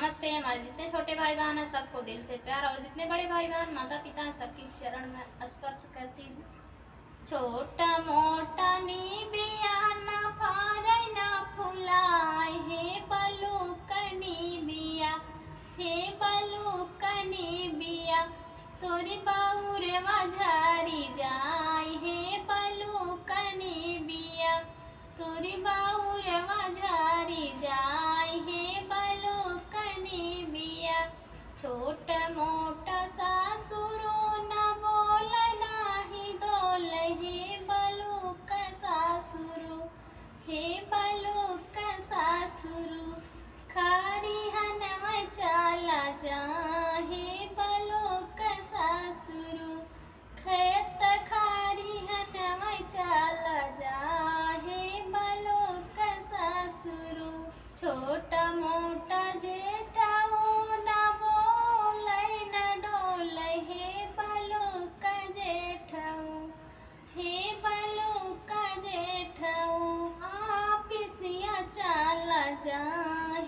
नमस्ते। हमारे जितने छोटे भाई बहन हैं सबको दिल से प्यार, और जितने बड़े भाई बहन माता पिता हैं सबकी चरण में स्पर्श करती हूँ। छोटा मोटा निबिया ना फारे ना फुलाए, हे बलुकनी बिया, हे बलुकनी बिया, तोरी बाउर माझारी जाय, हे बलुकनी बिया, तोरी बाउर माझारी जाय, हे बलुकनी बिया। छोट मोटा सासुरो न बोल नाही डोल, हे बलुक सासुरु, हे बलुक सासुरु, खारी हनव चाला जा, हे बलुक सासुरु, खेत खारी हनव चाला जा, हे बलुक सासुरु। छोटा मोटा जेठाऊ न बोलै न डोलै, हे बलुक जेठाऊ, हे बलुक जेठाऊ, आपिसिया चाला जा,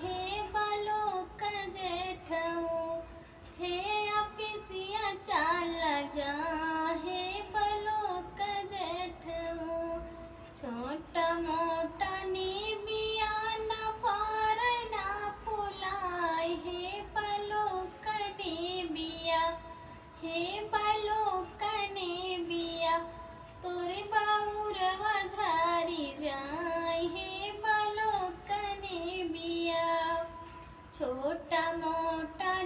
हे बलुक जेठाऊ, हे आपिसिया चाला जा, हे बलुक जेठाऊ। छोटा मोटा निबिया न फार ना फुलाय, हे बलुकनी बिया, हे बलुकनी बिया, तोरी बाउर माझारी जाय, हे बलुकनी बिया। छोटा मोटा